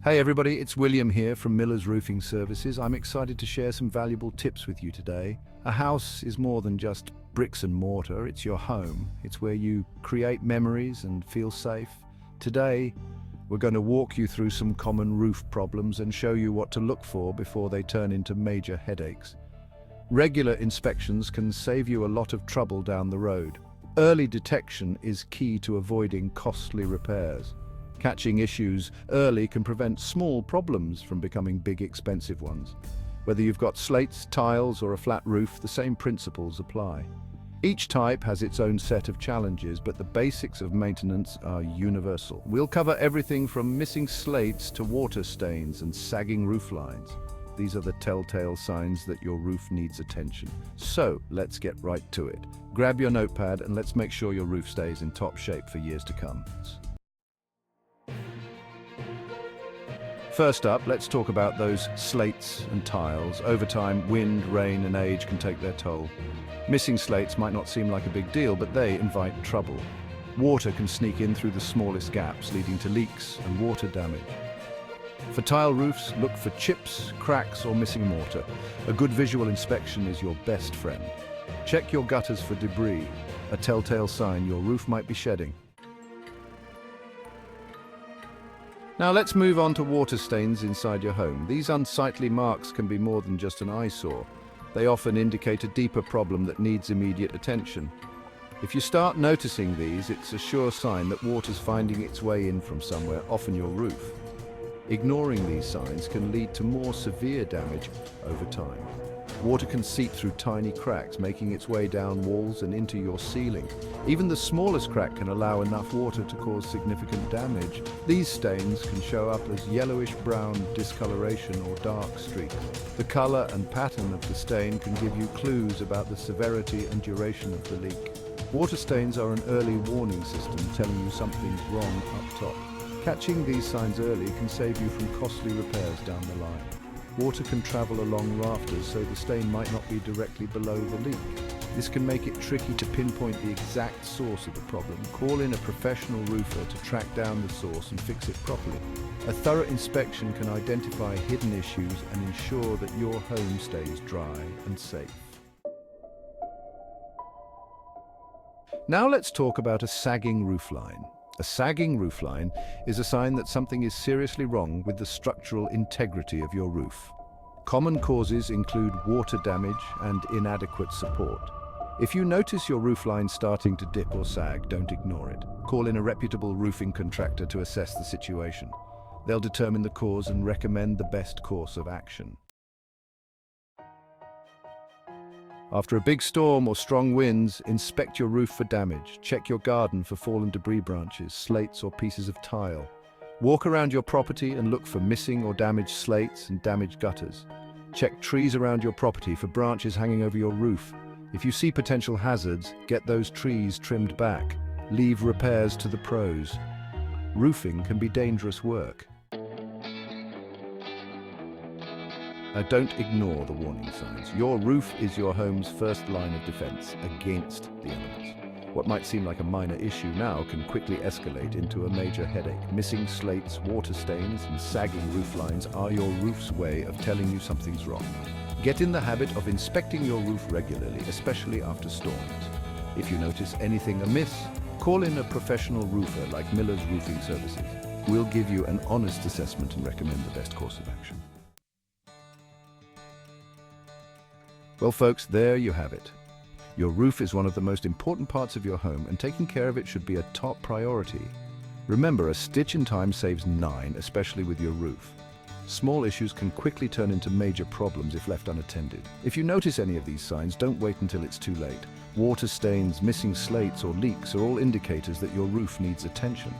Hey everybody, it's William here from Miller's Roofing Services. I'm excited to share some valuable tips with you today. A house is more than just bricks and mortar, it's your home. It's where you create memories and feel safe. Today, we're going to walk you through some common roof problems and show you what to look for before they turn into major headaches. Regular inspections can save you a lot of trouble down the road. Early detection is key to avoiding costly repairs. Catching issues early can prevent small problems from becoming big, expensive ones. Whether you've got slates, tiles, or a flat roof, the same principles apply. Each type has its own set of challenges, but the basics of maintenance are universal. We'll cover everything from missing slates to water stains and sagging roof lines. These are the telltale signs that your roof needs attention. So, let's get right to it. Grab your notepad and let's make sure your roof stays in top shape for years to come. First up, let's talk about those slates and tiles. Over time, wind, rain, and age can take their toll. Missing slates might not seem like a big deal, but they invite trouble. Water can sneak in through the smallest gaps, leading to leaks and water damage. For tile roofs, look for chips, cracks, or missing mortar. A good visual inspection is your best friend. Check your gutters for debris, a telltale sign your roof might be shedding. Now let's move on to water stains inside your home. These unsightly marks can be more than just an eyesore. They often indicate a deeper problem that needs immediate attention. If you start noticing these, it's a sure sign that water's finding its way in from somewhere, often your roof. Ignoring these signs can lead to more severe damage over time. Water can seep through tiny cracks, making its way down walls and into your ceiling. Even the smallest crack can allow enough water to cause significant damage. These stains can show up as yellowish-brown discoloration or dark streaks. The color and pattern of the stain can give you clues about the severity and duration of the leak. Water stains are an early warning system telling you something's wrong up top. Catching these signs early can save you from costly repairs down the line. Water can travel along rafters, so the stain might not be directly below the leak. This can make it tricky to pinpoint the exact source of the problem. Call in a professional roofer to track down the source and fix it properly. A thorough inspection can identify hidden issues and ensure that your home stays dry and safe. Now let's talk about a sagging roofline. A sagging roofline is a sign that something is seriously wrong with the structural integrity of your roof. Common causes include water damage and inadequate support. If you notice your roofline starting to dip or sag, don't ignore it. Call in a reputable roofing contractor to assess the situation. They'll determine the cause and recommend the best course of action. After a big storm or strong winds, inspect your roof for damage. Check your garden for fallen debris branches, slates, or pieces of tile. Walk around your property and look for missing or damaged slates and damaged gutters. Check trees around your property for branches hanging over your roof. If you see potential hazards, get those trees trimmed back. Leave repairs to the pros. Roofing can be dangerous work. Now don't ignore the warning signs. Your roof is your home's first line of defense against the elements. What might seem like a minor issue now can quickly escalate into a major headache. Missing slates, water stains, and sagging roof lines are your roof's way of telling you something's wrong. Get in the habit of inspecting your roof regularly, especially after storms. If you notice anything amiss, call in a professional roofer like Miller's Roofing Services. We'll give you an honest assessment and recommend the best course of action. Well folks, there you have it. Your roof is one of the most important parts of your home, and taking care of it should be a top priority. Remember, a stitch in time saves 9, especially with your roof. Small issues can quickly turn into major problems if left unattended. If you notice any of these signs, don't wait until it's too late. Water stains, missing slates, or leaks are all indicators that your roof needs attention.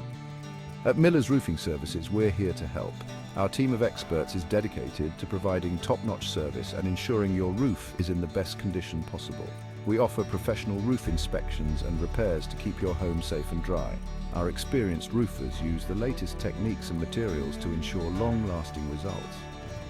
At Miller's Roofing Services, we're here to help. Our team of experts is dedicated to providing top-notch service and ensuring your roof is in the best condition possible. We offer professional roof inspections and repairs to keep your home safe and dry. Our experienced roofers use the latest techniques and materials to ensure long-lasting results.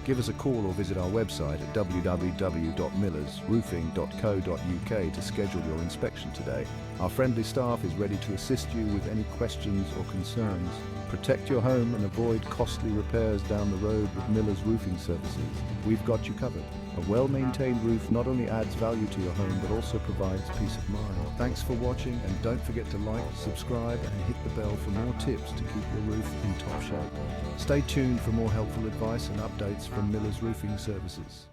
Give us a call or visit our website at www.millersroofing.co.uk to schedule your inspection today. Our friendly staff is ready to assist you with any questions or concerns. Protect your home and avoid costly repairs down the road with Miller's Roofing Services. We've got you covered. A well-maintained roof not only adds value to your home but also provides peace of mind. Thanks for watching, and don't forget to like, subscribe and hit the bell for more tips to keep your roof in top shape. Stay tuned for more helpful advice and updates from Miller's Roofing Services.